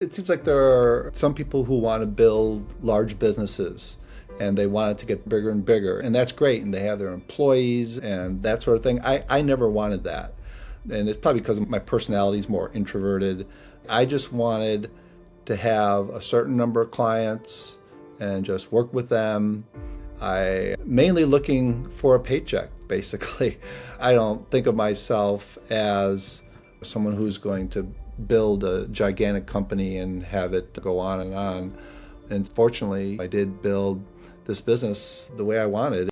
It seems like there are some people who want to build large businesses and they want it to get bigger and bigger. And that's great. And they have their employees and that sort of thing. I never wanted that. And it's probably because my personality is more introverted. I just wanted to have a certain number of clients and just work with them. I mainly looking for a paycheck, basically. I don't think of myself as someone who's going to build a gigantic company and have it go on and on. And fortunately, I did build this business the way I wanted.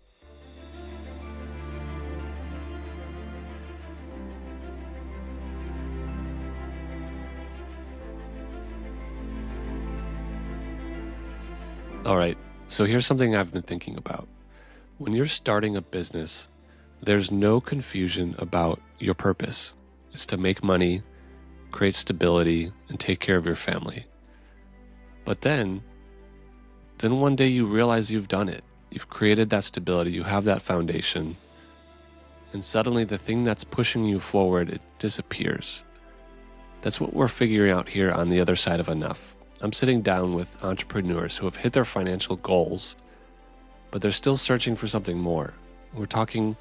All right, so here's something I've been thinking about. When you're starting a business, there's no confusion about your purpose. It's to make money, create stability, and take care of your family. But then one day you realize you've done it. You've created that stability, you have that foundation, and suddenly the thing that's pushing you forward, it disappears. That's what we're figuring out here on the other side of Enough. I'm sitting down with entrepreneurs who have hit their financial goals, but they're still searching for something more. We're talking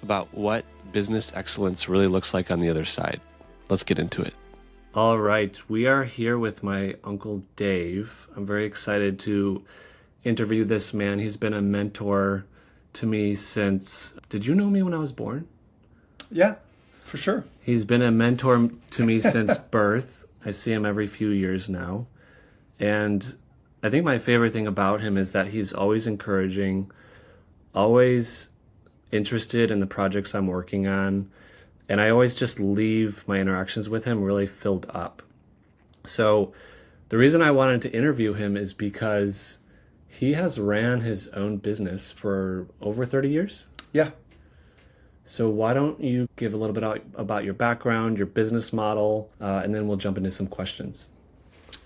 about what business excellence really looks like on the other side. Let's get into it. All right, we are here with my Uncle Dave. I'm very excited to interview this man. He's been a mentor to me since, did you know me when I was born? Yeah, for sure. He's been a mentor to me since birth. I see him every few years now. And I think my favorite thing about him is that he's always encouraging, always interested in the projects I'm working on. And I always just leave my interactions with him really filled up. So the reason I wanted to interview him is because he has ran his own business for over 30 years. Yeah. So why don't you give a little bit about your background, your business model, and then we'll jump into some questions.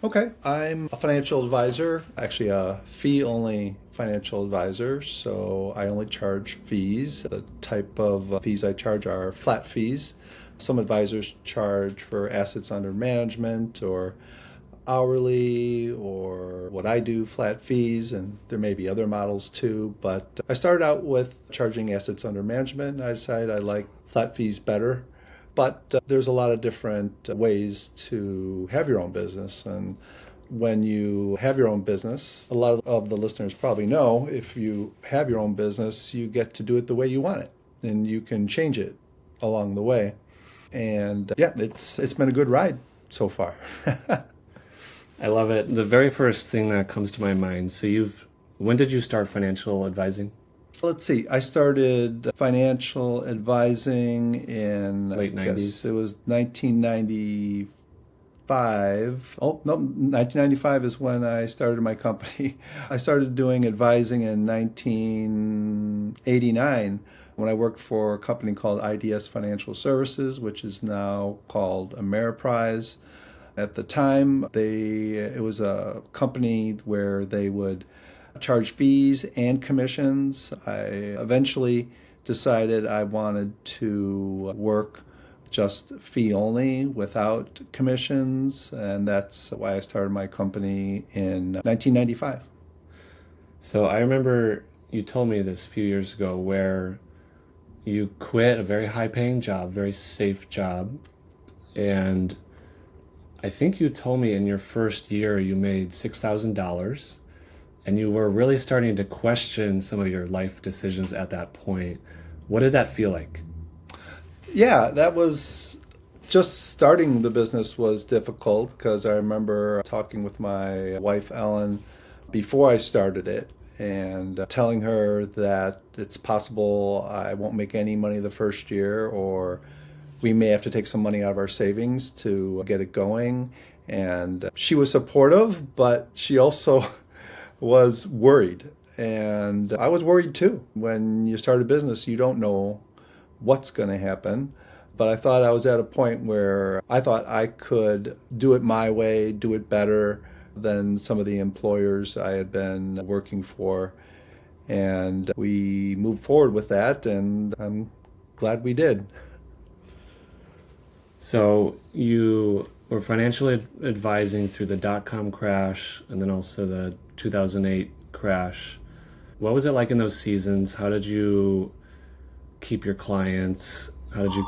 Okay. I'm a financial advisor, actually a fee-only financial advisor. So I only charge fees. The type of fees I charge are flat fees. Some advisors charge for assets under management or hourly, or what I do, flat fees, and there may be other models too. But I started out with charging assets under management. I decided I like flat fees better. But there's a lot of different ways to have your own business. And when you have your own business, a lot of the listeners probably know if you have your own business, you get to do it the way you want it, and you can change it along the way. And yeah, it's been a good ride so far. I love it. The very first thing that comes to my mind. When did you start financial advising? Let's see. I started financial advising in Late I guess 90s. it was 1995. Oh, no, 1995 is when I started my company. I started doing advising in 1989 when I worked for a company called IDS Financial Services, which is now called Ameriprise. At the time, it was a company where they would charge fees and commissions. I eventually decided I wanted to work just fee only without commissions, and that's why I started my company in 1995. So I remember you told me this a few years ago where you quit a very high paying job, very safe job, and I think you told me in your first year you made $6,000 and you were really starting to question some of your life decisions at that point. What did that feel like? Yeah, that was just starting the business was difficult because I remember talking with my wife, Ellen, before I started it and telling her that it's possible I won't make any money the first year, or we may have to take some money out of our savings to get it going. And she was supportive, but she also was worried. And I was worried too. When you start a business, you don't know what's going to happen. But I thought I was at a point where I thought I could do it my way, do it better than some of the employers I had been working for. And we moved forward with that, and I'm glad we did. So you were financially advising through the dot-com crash and then also the 2008 crash. What was it like in those seasons? How did you keep your clients? How did you...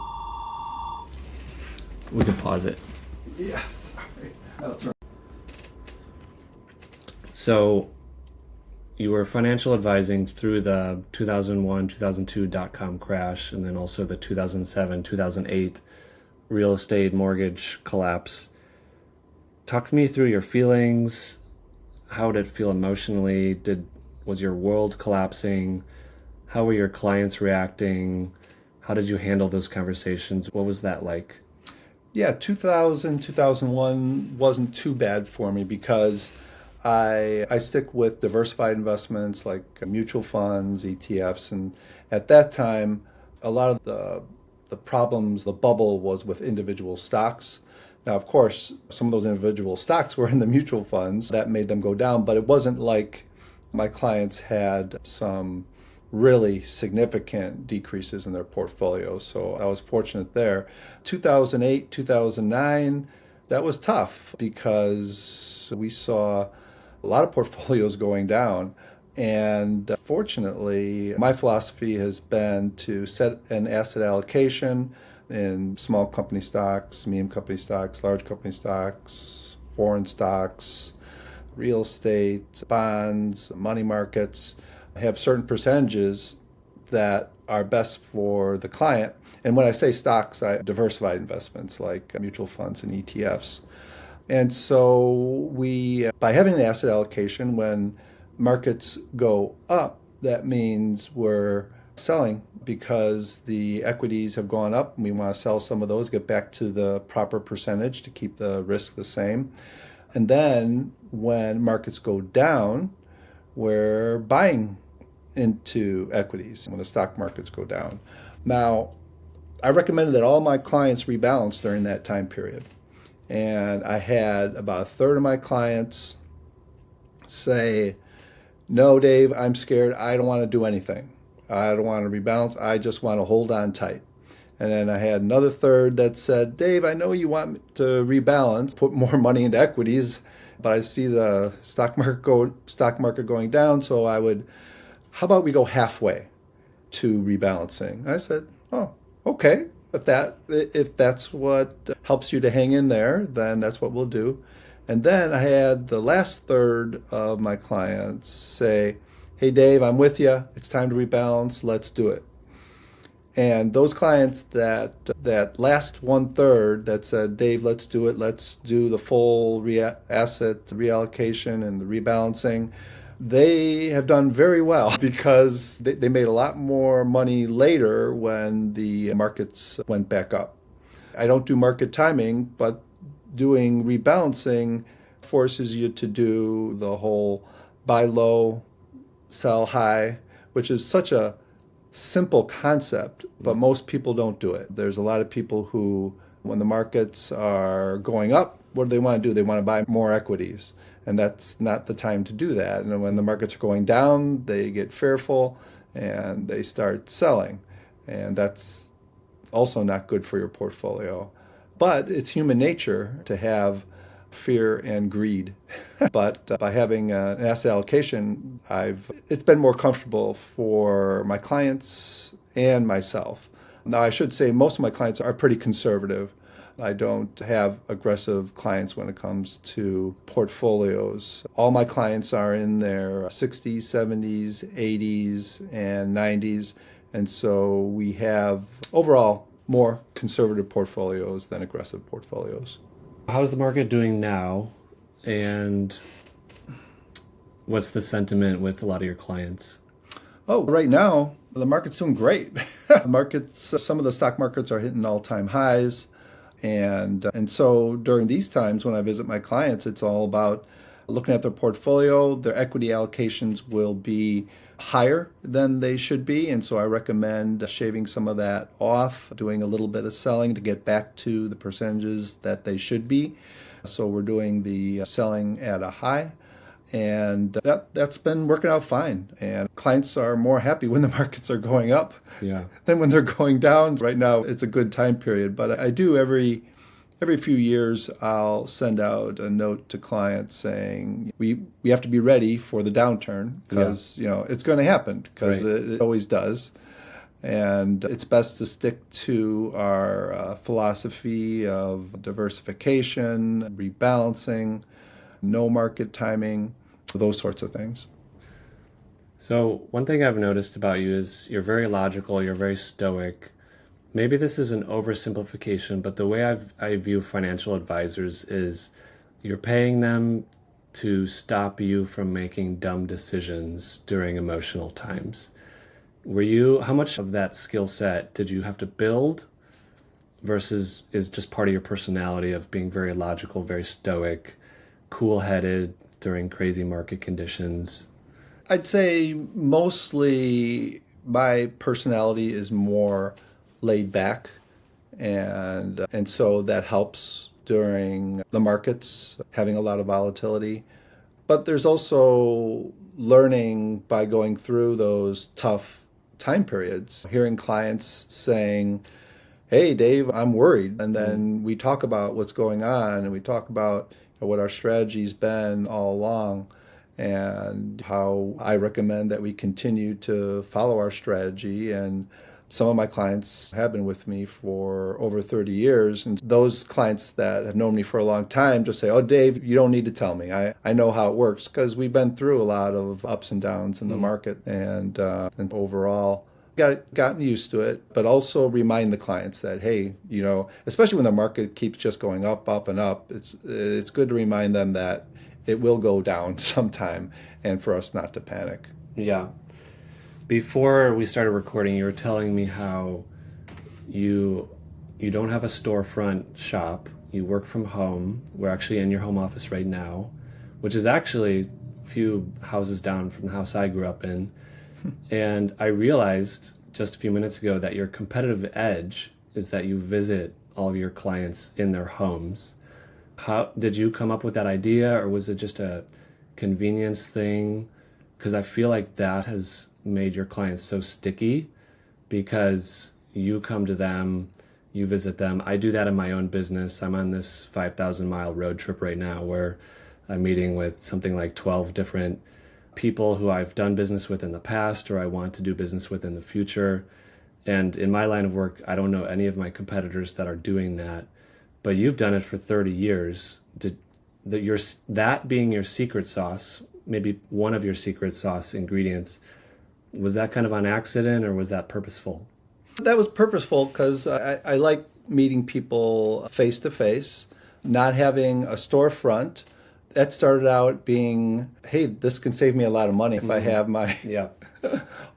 We could pause it. Yeah, sorry. That's right. So you were financial advising through the 2001, 2002 dot-com crash and then also the 2007, 2008 real estate mortgage collapse. Talk to me through your feelings. How did it feel emotionally? Was your world collapsing? How were your clients reacting? How did you handle those conversations? What was that like? Yeah, 2000, 2001 wasn't too bad for me because I stick with diversified investments like mutual funds, ETFs, and at that time, a lot of the problems, the bubble was with individual stocks. Now, of course, some of those individual stocks were in the mutual funds that made them go down, but it wasn't like my clients had some really significant decreases in their portfolios. So I was fortunate there. 2008, 2009, that was tough because we saw a lot of portfolios going down. And fortunately, my philosophy has been to set an asset allocation in small company stocks, medium company stocks, large company stocks, foreign stocks, real estate, bonds, money markets, have certain percentages that are best for the client. And when I say stocks, I diversified investments like mutual funds and ETFs. And so by having an asset allocation, when markets go up, that means we're selling because the equities have gone up and we want to sell some of those, get back to the proper percentage to keep the risk the same. And then when markets go down, we're buying into equities when the stock markets go down. Now, I recommended that all my clients rebalance during that time period. And I had about a third of my clients say, no, Dave, I'm scared. I don't want to do anything. I don't want to rebalance. I just want to hold on tight. And then I had another third that said, Dave, I know you want me to rebalance, put more money into equities, but I see the stock market going down, so how about we go halfway to rebalancing? I said, oh, okay. If that's what helps you to hang in there, then that's what we'll do. And then I had the last third of my clients say, hey, Dave, I'm with you. It's time to rebalance. Let's do it. And those clients that last one third that said, Dave, let's do it. Let's do the full asset reallocation and the rebalancing. They have done very well because they made a lot more money later when the markets went back up. I don't do market timing, but doing rebalancing forces you to do the whole buy low, sell high, which is such a simple concept, but most people don't do it. There's a lot of people who, when the markets are going up, what do they want to do? They want to buy more equities. And that's not the time to do that. And when the markets are going down, they get fearful and they start selling. And that's also not good for your portfolio. But it's human nature to have fear and greed. But by having an asset allocation, it's been more comfortable for my clients and myself. Now, I should say most of my clients are pretty conservative. I don't have aggressive clients when it comes to portfolios. All my clients are in their 60s, 70s, 80s, and 90s. And so we have overall more conservative portfolios than aggressive portfolios. How's the market doing now? And what's the sentiment with a lot of your clients? Oh, right now, the market's doing great. Some of the stock markets are hitting all-time highs. And so during these times when I visit my clients, it's all about looking at their portfolio. Their equity allocations will be higher than they should be. And so I recommend shaving some of that off, doing a little bit of selling to get back to the percentages that they should be. So we're doing the selling at a high. And that's been working out fine. And clients are more happy when the markets are going up Yeah. than when they're going down. Right now, it's a good time period. But I do every Every few years, I'll send out a note to clients saying we have to be ready for the downturn because it's going to happen because Right. it always does. And it's best to stick to our philosophy of diversification, rebalancing, no market timing, those sorts of things. So, one thing I've noticed about you is you're very logical, you're very stoic. Maybe this is an oversimplification, but the way I view financial advisors is you're paying them to stop you from making dumb decisions during emotional times. How much of that skill set did you have to build versus is just part of your personality of being very logical, very stoic, cool headed during crazy market conditions? I'd say mostly my personality is more laid back, and so that helps during the markets having a lot of volatility. But there's also learning by going through those tough time periods, hearing clients saying, "Hey, Dave, I'm worried," and Mm. then we talk about what's going on, and we talk about what our strategy's been all along and how I recommend that we continue to follow our strategy. And some of my clients have been with me for over 30 years. And those clients that have known me for a long time just say, "Oh, Dave, you don't need to tell me. I know how it works," because we've been through a lot of ups and downs in the Mm. market. And overall, gotten used to it, but also remind the clients that, hey, especially when the market keeps just going up, up, and up, it's good to remind them that it will go down sometime, and for us not to panic. Yeah. Before we started recording, you were telling me how you you don't have a storefront shop. You work from home. We're actually in your home office right now, which is actually a few houses down from the house I grew up in. And I realized just a few minutes ago that your competitive edge is that you visit all of your clients in their homes. How did you come up with that idea, or was it just a convenience thing? Because I feel like that has made your clients so sticky because you come to them, you visit them. I do that in my own business. I'm on this 5,000-mile road trip right now where I'm meeting with something like 12 different people who I've done business with in the past or I want to do business with in the future. And in my line of work, I don't know any of my competitors that are doing that. But you've done it for 30 years. That being your secret sauce, maybe one of your secret sauce ingredients, was that kind of on accident or was that purposeful? That was purposeful because I like meeting people face to face, not having a storefront. That started out being, hey, this can save me a lot of money if I Mm, have my yeah.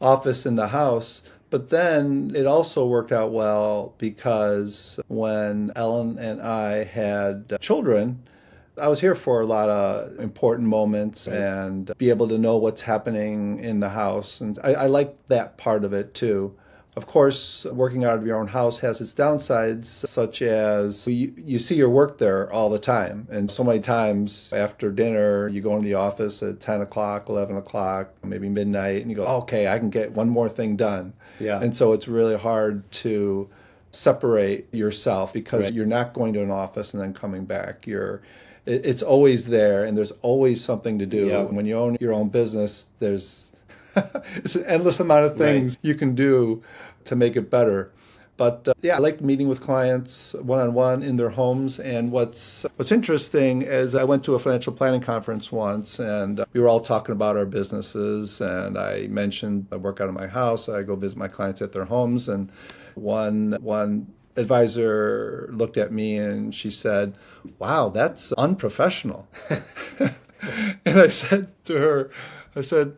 office in the house. But then it also worked out well because when Ellen and I had children, I was here for a lot of important moments Right. and be able to know what's happening in the house. And I like that part of it too. Of course, working out of your own house has its downsides, such as you see your work there all the time. And so many times after dinner, you go into the office at 10 o'clock, 11 o'clock, maybe midnight, and you go, okay, I can get one more thing done. Yeah. And so it's really hard to separate yourself because Right. you're not going to an office and then coming back. It's always there, and there's always something to do. Yeah. When you own your own business, there's it's an endless amount of Right. things you can do to make it better. But yeah, I like meeting with clients one on one in their homes. And what's interesting is I went to a financial planning conference once, and we were all talking about our businesses. And I mentioned I work out of my house. I go visit my clients at their homes, and one advisor looked at me and she said, "Wow, that's unprofessional." And I said to her, I said,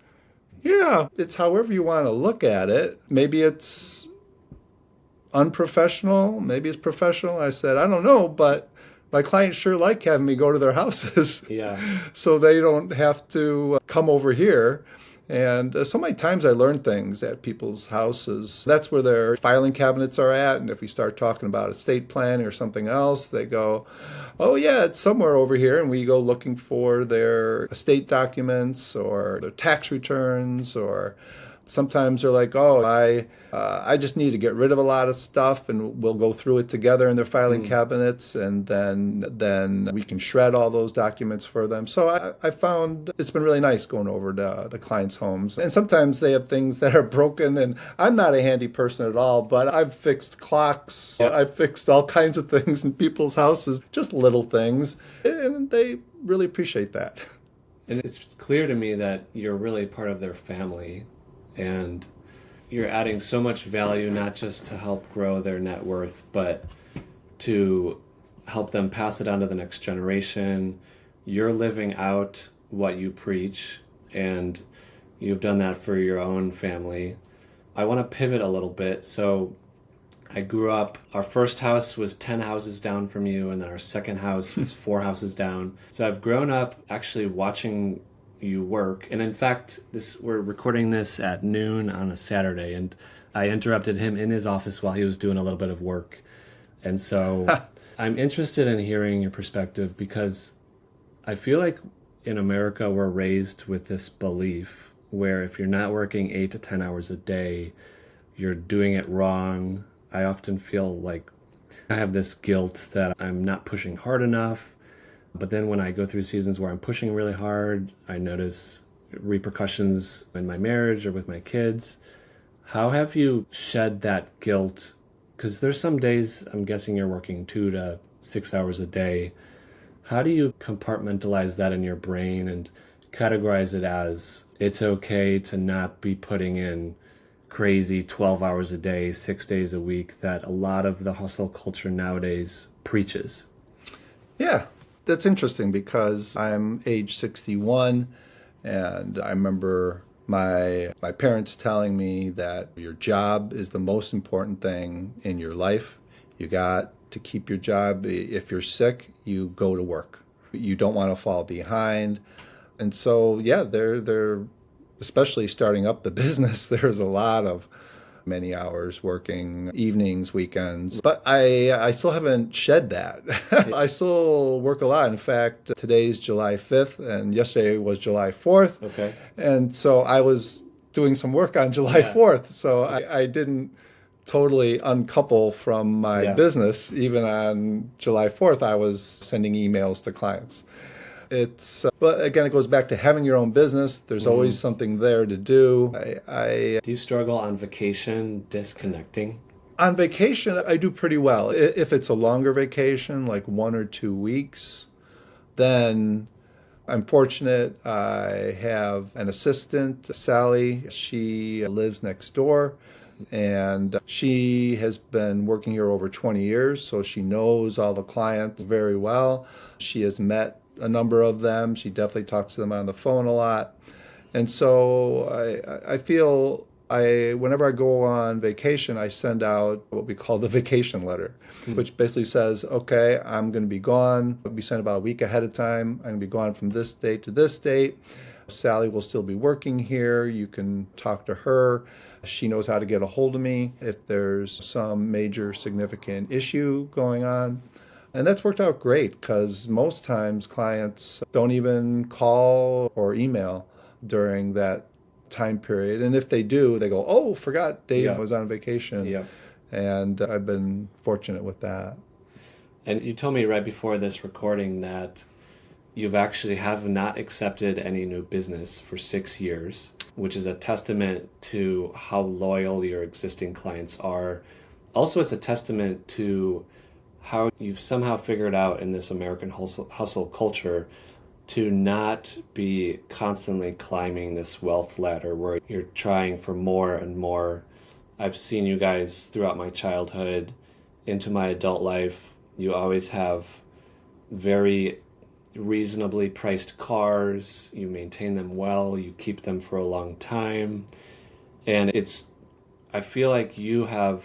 "Yeah, it's however you want to look at it. Maybe it's unprofessional, maybe it's professional." I said, "I don't know, but my clients sure like having me go to their houses Yeah. so they don't have to come over here." And so many times I learn things at people's houses. That's where their filing cabinets are at. And if we start talking about estate planning or something else, they go, "Oh, yeah, it's somewhere over here." And we go looking for their estate documents or their tax returns or Sometimes they're like, oh, I just need to get rid of a lot of stuff, and we'll go through it together in their filing cabinets, and then we can shred all those documents for them. So I found it's been really nice going over to the clients' homes. And sometimes they have things that are broken, and I'm not a handy person at all, but I've fixed clocks. Yep. I've fixed all kinds of things in people's houses, just little things, and they really appreciate that. And it's clear to me that you're really part of their family, and you're adding so much value, not just to help grow their net worth, but to help them pass it on to the next generation. You're living out what you preach, and you've done that for your own family. I want to pivot a little bit. So I grew up, our first house was 10 houses down from you, and then our second house was 4 houses down. So I've grown up actually watching you work. And in fact, we're recording this at noon on a Saturday, and I interrupted him in his office while he was doing a little bit of work. And so I'm interested in hearing your perspective, because I feel like in America we're raised with this belief where if you're not working 8 to 10 hours a day, you're doing it wrong. I often feel like I have this guilt that I'm not pushing hard enough. But then when I go through seasons where I'm pushing really hard, I notice repercussions in my marriage or with my kids. How have you shed that guilt? Because there's some days, I'm guessing you're working 2 to 6 hours a day. How do you compartmentalize that in your brain and categorize it as it's okay to not be putting in crazy 12 hours a day, 6 days a week that a lot of the hustle culture nowadays preaches? Yeah, that's interesting because I'm age 61, and I remember my parents telling me that your job is the most important thing in your life. You got to keep your job. If you're sick, you go to work. You don't want to fall behind. And so, yeah, they're especially starting up the business, there's a lot of many hours working, evenings, weekends. But I still haven't shed that. I still work a lot. In fact, today's July 5th, and yesterday was July 4th. Okay. And so I was doing some work on July 4th. So I didn't totally uncouple from my business. Even on July 4th, I was sending emails to clients. But again, it goes back to having your own business. There's always something there to do. Do you struggle on vacation disconnecting? On vacation, I do pretty well. If it's a longer vacation, like 1 or 2 weeks, then I'm fortunate. I have an assistant, Sally. She lives next door, and she has been working here over 20 years, so she knows all the clients very well. She has met a number of them. She definitely talks to them on the phone a lot. And so I feel whenever I go on vacation, I send out what we call the vacation letter, which basically says, okay, I'm going to be gone. We send about a week ahead of time. I'm going to be gone from this date to this date. Sally will still be working here. You can talk to her. She knows how to get a hold of me if there's some major significant issue going on. And that's worked out great because most times clients don't even call or email during that time period. And if they do, they go, oh, forgot Dave was on vacation. Yeah. And I've been fortunate with that. And you told me right before this recording that you've actually have not accepted any new business for 6 years, which is a testament to how loyal your existing clients are. Also, it's a testament to how you've somehow figured out in this American hustle culture to not be constantly climbing this wealth ladder where you're trying for more and more. I've seen you guys throughout my childhood into my adult life. You always have very reasonably priced cars. You maintain them well. You keep them for a long time. And I feel like you have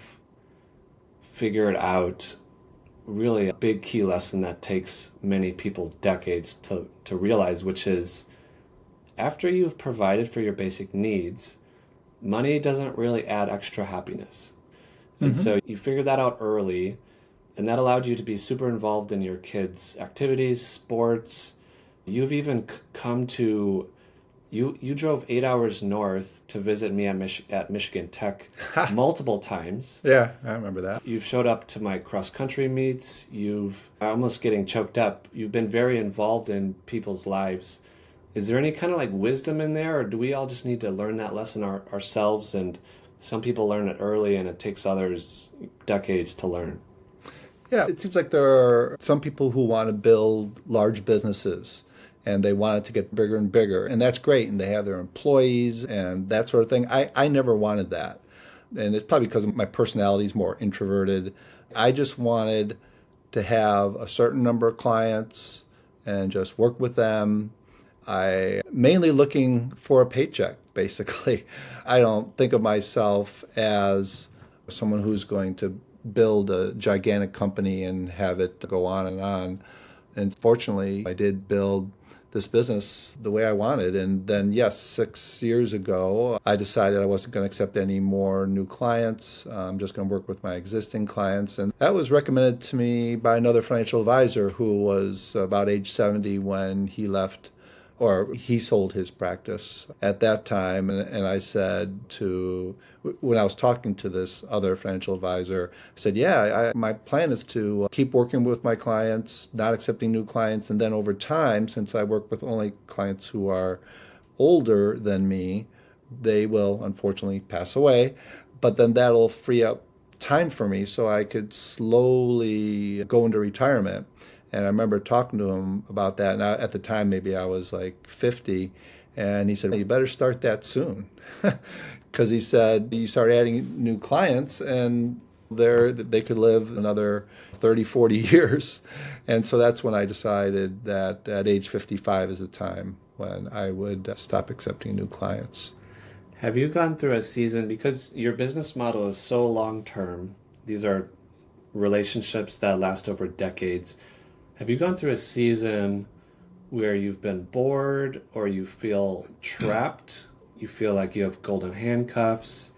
figured out really a big key lesson that takes many people decades to realize, which is after you've provided for your basic needs, money doesn't really add extra happiness. And so you figured that out early, and that allowed you to be super involved in your kids' activities, sports. You've even come to You drove 8 hours north to visit me at Michigan Tech Ha! multiple times. Yeah, I remember that. You've showed up to my cross country meets. You've I'm almost getting choked up. You've been very involved in people's lives. Is there any kind of like wisdom in there, or do we all just need to learn that lesson ourselves? And some people learn it early, and it takes others decades to learn. Yeah, it seems like there are some people who want to build large businesses and they want it to get bigger and bigger. And that's great. And they have their employees and that sort of thing. I never wanted that. And it's probably because my personality is more introverted. I just wanted to have a certain number of clients and just work with them. I mainly looking for a paycheck, basically. I don't think of myself as someone who's going to build a gigantic company and have it go on and on. And fortunately, I did build this business the way I wanted. And then, yes, 6 years ago, I decided I wasn't going to accept any more new clients. I'm just going to work with my existing clients. And that was recommended to me by another financial advisor who was about age 70 when he left or he sold his practice at that time. And I said to, when I was talking to this other financial advisor, I said, yeah, my plan is to keep working with my clients, not accepting new clients. And then over time, since I work with only clients who are older than me, they will unfortunately pass away. But then that'll free up time for me so I could slowly go into retirement. And I remember talking to him about that. And at the time, maybe I was like 50. And he said, well, you better start that soon. Because he said, you start adding new clients and they could live another 30, 40 years. And so that's when I decided that at age 55 is the time when I would stop accepting new clients. Have you gone through a season because your business model is so long term? These are relationships that last over decades. Have you gone through a season where you've been bored or you feel trapped? You feel like you have golden handcuffs?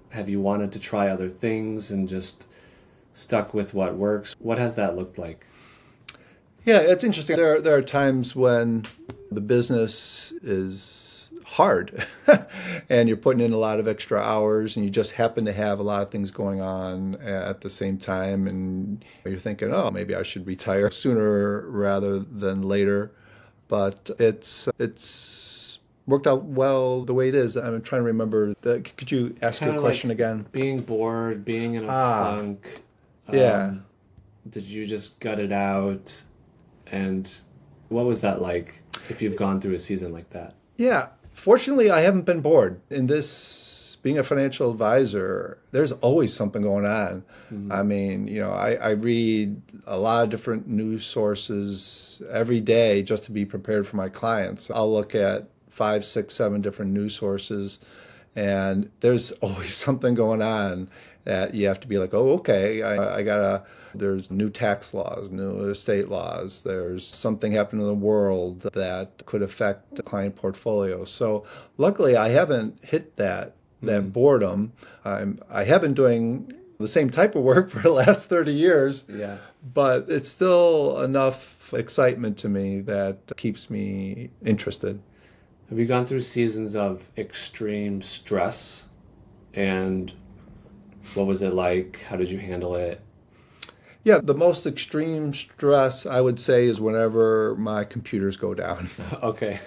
Have you wanted to try other things and just stuck with what works? What has that looked like? Yeah, it's interesting. There are times when the business is hard and you're putting in a lot of extra hours and you just happen to have a lot of things going on at the same time and you're thinking, oh, maybe I should retire sooner rather than later. But it's worked out well the way it is. I'm trying to remember. Could you ask Kind your of question like again? being bored, being in a Ah, funk. yeah. Um, did you just gut it out? And what was that like if you've gone through a season like that? Yeah, fortunately, I haven't been bored. In this, being a financial advisor, there's always something going on. Hmm. I mean, I read a lot of different news sources every day just to be prepared for my clients. I'll look at five, six, seven different news sources, and there's always something going on that you have to be like, oh, okay, I gotta. There's new tax laws, new estate laws. There's something happening in the world that could affect the client portfolio. So luckily, I haven't hit that Mm. boredom. I have been doing the same type of work for the last 30 years, Yeah. but it's still enough excitement to me that keeps me interested. Have you gone through seasons of extreme stress? And what was it like? How did you handle it? Yeah, the most extreme stress I would say is whenever my computers go down. Okay.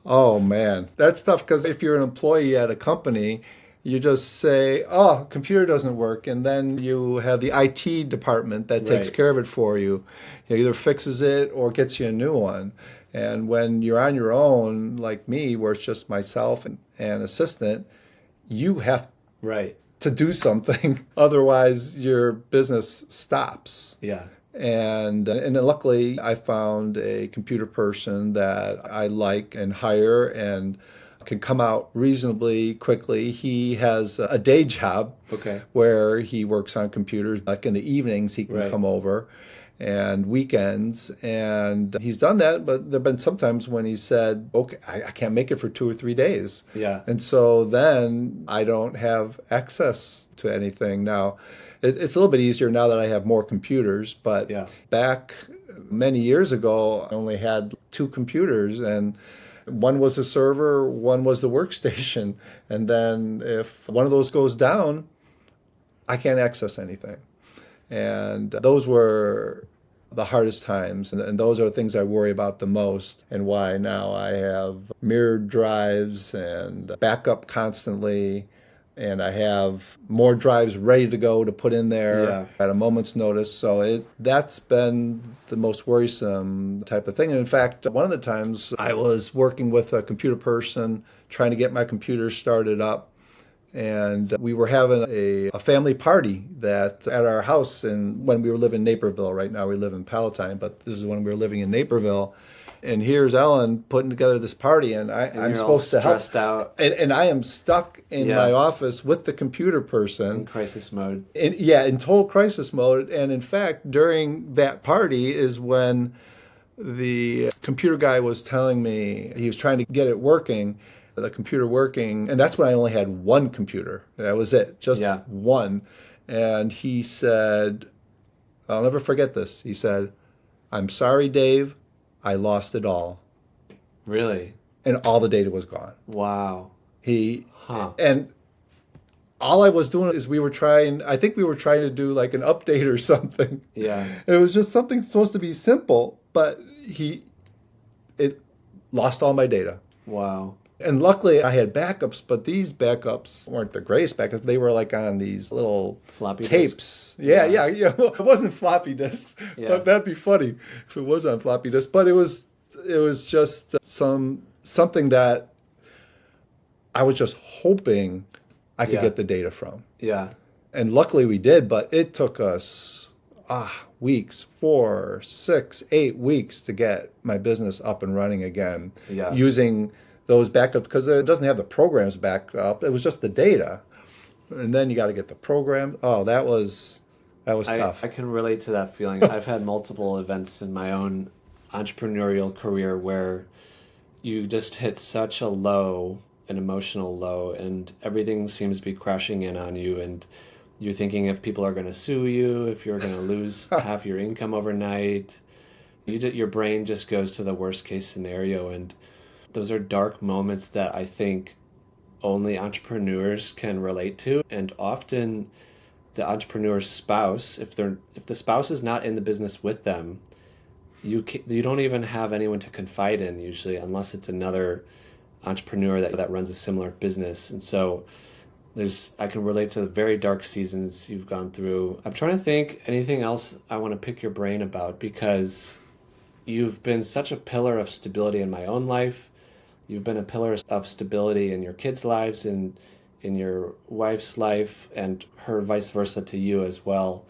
Oh man, that's tough because if you're an employee at a company, you just say, "Oh, computer doesn't work," and then you have the IT department that takes Right. care of it for you. It either fixes it or gets you a new one. And when you're on your own, like me, where it's just myself and assistant, you have Right. to do something. Otherwise, your business stops. Yeah. And luckily, I found a computer person that I like and hire and can come out reasonably quickly. He has a day job Okay. where he works on computers. Like in the evenings, he can Right. come over and weekends. And he's done that, but there have been some times when he said, okay, I can't make it for 2 or 3 days. Yeah. And so then I don't have access to anything. Now, it's a little bit easier now that I have more computers, but Yeah. back many years ago, I only had two computers and One was the server, one was the workstation. And then if one of those goes down, I can't access anything. And those were the hardest times. And those are the things I worry about the most, and why now I have mirrored drives and backup constantly. And I have more drives ready to go to put in there Yeah. at a moment's notice. So that's been the most worrisome type of thing. And in fact, one of the times I was working with a computer person trying to get my computer started up, and we were having a family party that at our house, and when we were living in Naperville. Right now we live in Palatine, but this is when we were living in Naperville. And here's Ellen putting together this party, and I'm you're all supposed to help. stressed out, And I am stuck in Yeah. my office with the computer in person. crisis mode. In total crisis mode. And in fact, during that party is when the computer guy was telling me he was trying to get it working, the computer working, and that's when I only had one computer. That was it, just Yeah. one. And he said, I'll never forget this. He said, "I'm sorry, Dave, I lost it all." Really? And all the data was gone. Wow. He Huh. and all I was doing is I think we were trying to do like an update or something. Yeah. It was just something supposed to be simple, but it lost all my data. Wow. And luckily I had backups, but these backups weren't the greatest backups. They were like on these little Floppy disk. tapes. Yeah. It wasn't floppy disks, Yeah. but that'd be funny if it was on floppy disk. But it was just something that I was just hoping I could Yeah. get the data from. Yeah. And luckily we did, but it took us weeks, 4, 6, 8 weeks to get my business up and running again, Yeah. using those backups, because it doesn't have the programs backed up. It was just the data. And then you got to get the program. Oh, that was tough. I can relate to that feeling. I've had multiple events in my own entrepreneurial career where you just hit such a low, an emotional low, and everything seems to be crashing in on you, and you're thinking if people are going to sue you, if you're going to lose half your income overnight. Your brain just goes to the worst case scenario, and those are dark moments that I think only entrepreneurs can relate to. And often the entrepreneur's spouse, if the spouse is not in the business with them, you don't even have anyone to confide in usually, unless it's another entrepreneur that runs a similar business. And so I can relate to the very dark seasons you've gone through. I'm trying to think anything else I want to pick your brain about, because you've been such a pillar of stability in my own life. You've been a pillar of stability in your kids' lives and in your wife's life, and her vice versa to you as well.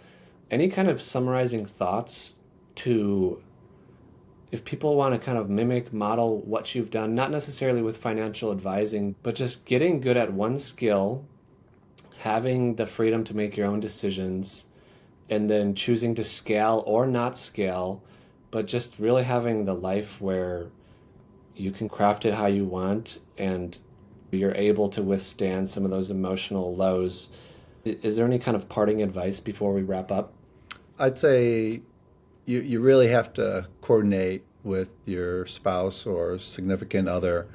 Any kind of summarizing thoughts to, if people want to kind of mimic, model what you've done, not necessarily with financial advising, but just getting good at one skill, having the freedom to make your own decisions, and then choosing to scale or not scale, but just really having the life where you can craft it how you want and you're able to withstand some of those emotional lows. Is there any kind of parting advice before we wrap up? I'd say you really have to coordinate with your spouse or significant other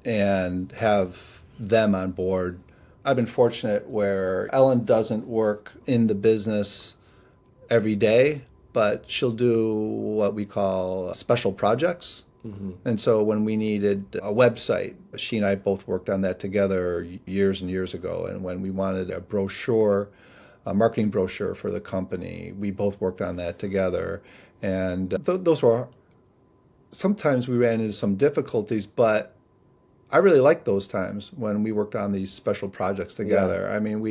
and have them on board. I've been fortunate where Ellen doesn't work in the business every day, but she'll do what we call special projects. Mm-hmm. And so when we needed a website, she and I both worked on that together years and years ago. And when we wanted a brochure, a marketing brochure for the company, we both worked on that together. And those were, sometimes we ran into some difficulties, but I really liked those times when we worked on these special projects together. I mean,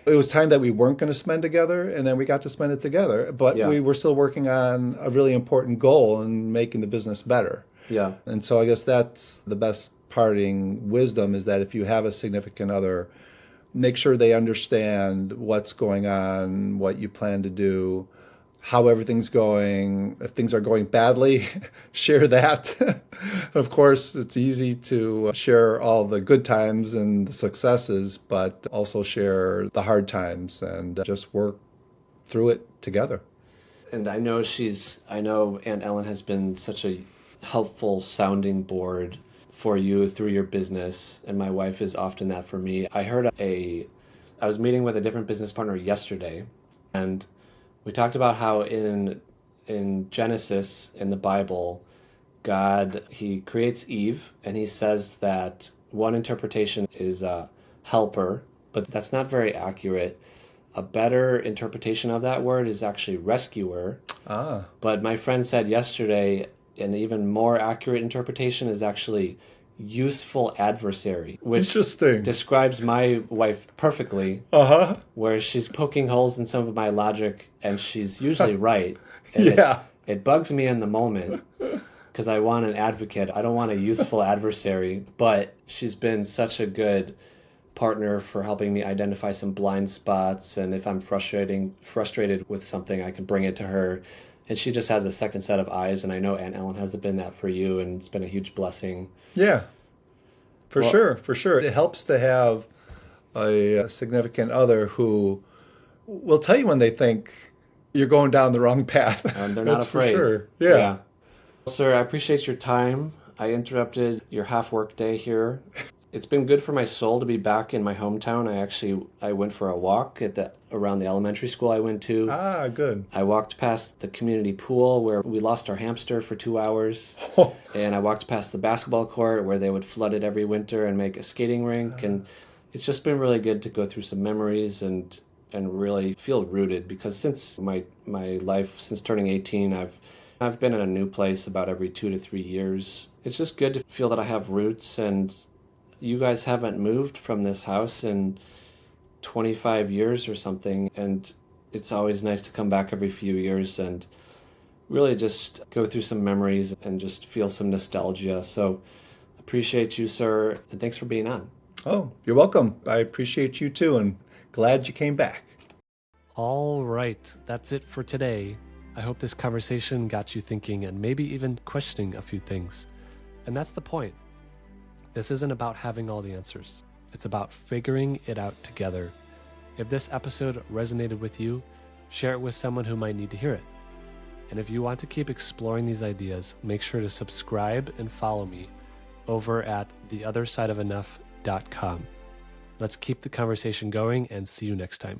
it was time that we weren't going to spend together, and then we got to spend it together. But we were still working on a really important goal and making the business better. Yeah. And so I guess that's the best parting wisdom, is that if you have a significant other, make sure they understand what's going on, what you plan to do, how everything's going. If things are going badly, share that. Of course, it's easy to share all the good times and the successes, but also share the hard times and just work through it together. And I know Aunt Ellen has been such a helpful sounding board for you through your business, and my wife is often that for me. I was meeting with a different business partner yesterday, and we talked about how in Genesis in the Bible, God, he creates Eve, and he says that one interpretation is a helper, but that's not very accurate. A better interpretation of that word is actually rescuer. Ah, But my friend said yesterday, an even more accurate interpretation is actually useful adversary, which interesting. describes my wife perfectly, Uh-huh. where she's poking holes in some of my logic, and she's usually right. And Yeah. it bugs me in the moment because I want an advocate. I don't want a useful adversary, but she's been such a good partner for helping me identify some blind spots, and if I'm frustrated with something, I can bring it to her, and she just has a second set of eyes. And I know Aunt Ellen has been that for you, and it's been a huge blessing. Yeah. For Well- sure, for sure. It helps to have a significant other who will tell you when they think you're going down the wrong path. And they're not That's afraid. For sure. Yeah. Sir, I appreciate your time. I interrupted your half work day here. It's been good for my soul to be back in my hometown. I went for a walk around the elementary school I went to. Ah, good. I walked past the community pool where we lost our hamster for 2 hours. And I walked past the basketball court where they would flood it every winter and make a skating rink. And it's just been really good to go through some memories and really feel rooted, because since my life, since turning 18, I've been in a new place about every 2 to 3 years. It's just good to feel that I have roots, and you guys haven't moved from this house in 25 years or something, and it's always nice to come back every few years and really just go through some memories and just feel some nostalgia. So appreciate you, sir, and thanks for being on. Oh, you're welcome. I appreciate you too, and glad you came back. All right, that's it for today. I hope this conversation got you thinking and maybe even questioning a few things. And that's the point. This isn't about having all the answers. It's about figuring it out together. If this episode resonated with you, share it with someone who might need to hear it. And if you want to keep exploring these ideas, make sure to subscribe and follow me over at theothersideofenough.com. Let's keep the conversation going and see you next time.